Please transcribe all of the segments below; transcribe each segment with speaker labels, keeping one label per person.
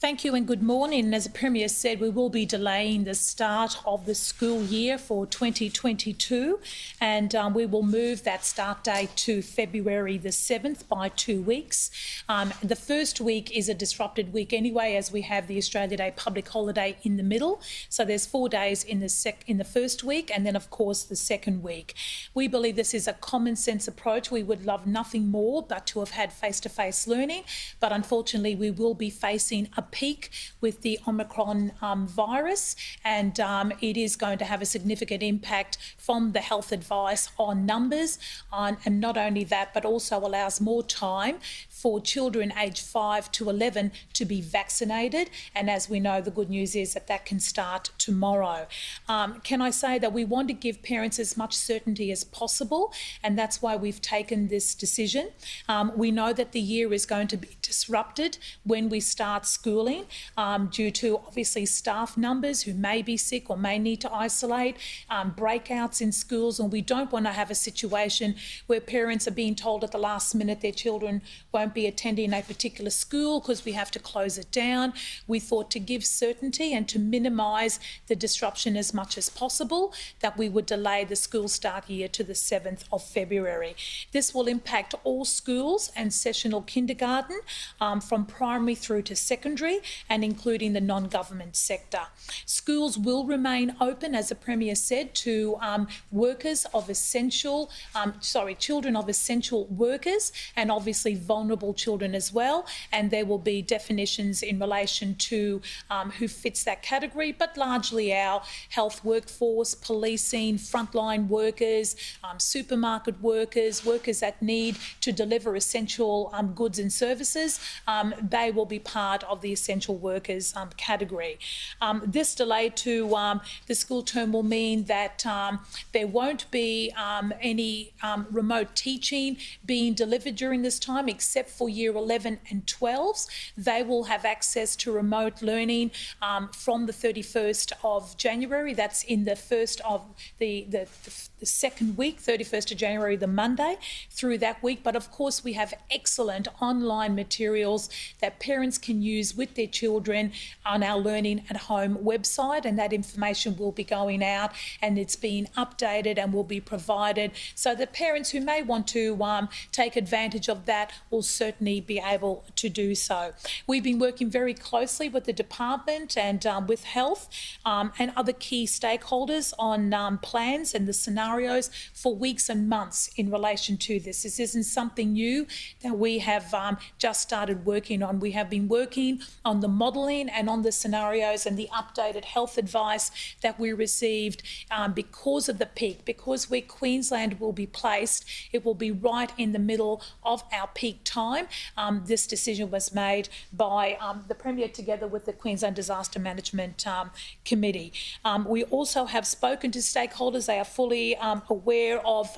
Speaker 1: Thank you and good morning. As the Premier said, we will be delaying the start of the school year for 2022 and we will move that start date to February the 7th by 2 weeks. The first week is a disrupted week anyway, as we have the Australia Day public holiday in the middle. So there's 4 days in the first week and then of course the second week. We believe this is a common sense approach. We would love nothing more but to have had face-to-face learning, but unfortunately we will be facing a peak with the Omicron virus, and it is going to have a significant impact from the health advice on numbers, and not only that, but also allows more time for children aged 5 to 11 to be vaccinated. And as we know, the good news is that that can start tomorrow. Can I say that we want to give parents as much certainty as possible, and that's why we've taken this decision. We know that the year is going to be disrupted when we start schooling due to obviously staff numbers who may be sick or may need to isolate, breakouts in schools, and we don't want to have a situation where parents are being told at the last minute their children won't be attending a particular school because we have to close it down. We thought to give certainty and to minimise the disruption as much as possible that we would delay the school start year to the 7th of February. This will impact all schools and sessional kindergarten from primary through to secondary and including the non-government sector. Schools will remain open, as the Premier said, to children of essential workers and obviously vulnerable children as well, and there will be definitions in relation to who fits that category, but largely our health workforce, policing, frontline workers, supermarket workers, workers that need to deliver essential goods and services, they will be part of the essential workers category. This delay to the school term will mean that there won't be any remote teaching being delivered during this time, except for year 11 and 12s. They will have access to remote learning from the 31st of January. That's in the first of the second week, 31st of January, the Monday, through that week. But of course, we have excellent online materials that parents can use with their children on our Learning at Home website, and that information will be going out and it's being updated and will be provided so that parents who may want to take advantage of that will certainly be able to do so. We've been working very closely with the department and with health and other key stakeholders on plans and the scenarios for weeks and months in relation to this. This isn't something new that we have just started working on. We have been working on the modelling and on the scenarios and the updated health advice that we received because of the peak, because where Queensland will be placed, it will be right in the middle of our peak time. This decision was made by the Premier together with the Queensland Disaster Management Committee. We also have spoken to stakeholders. They are fully aware of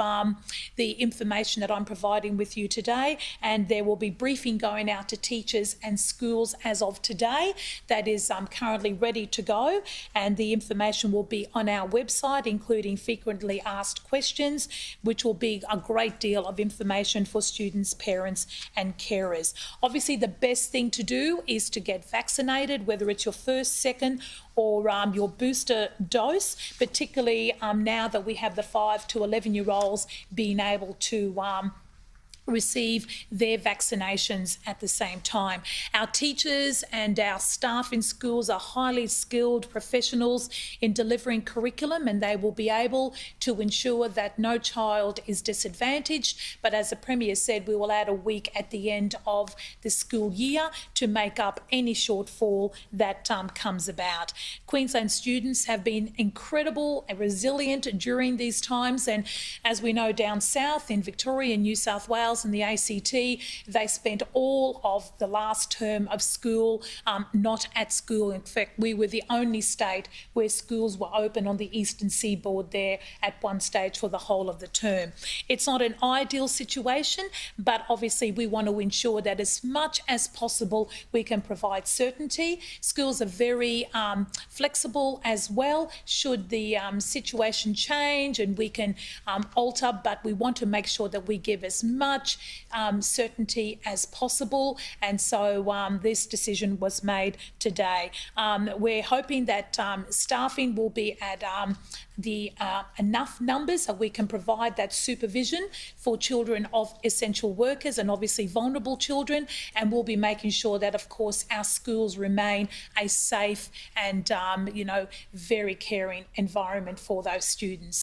Speaker 1: the information that I'm providing with you today, and there will be briefing going out to teachers and schools as of today that is currently ready to go, and the information will be on our website, including frequently asked questions, which will be a great deal of information for students, parents and carers. Obviously, the best thing to do is to get vaccinated, whether it's your first, second or your booster dose, particularly now that we have the 5 to 11-year-olds being able to receive their vaccinations at the same time. Our teachers and our staff in schools are highly skilled professionals in delivering curriculum, and they will be able to ensure that no child is disadvantaged. But as the Premier said, we will add a week at the end of the school year to make up any shortfall that comes about. Queensland students have been incredible and resilient during these times, and as we know, down south in Victoria and New South Wales and the ACT, they spent all of the last term of school not at school. In fact, we were the only state where schools were open on the eastern seaboard there at one stage for the whole of the term. It's not an ideal situation, but obviously we want to ensure that as much as possible we can provide certainty. Schools are very flexible as well should the situation change, and we can alter, but we want to make sure that we give as much much certainty as possible, and so this decision was made today. We're hoping that staffing will be at enough numbers so we can provide that supervision for children of essential workers and obviously vulnerable children, and we'll be making sure that, of course, our schools remain a safe and very caring environment for those students.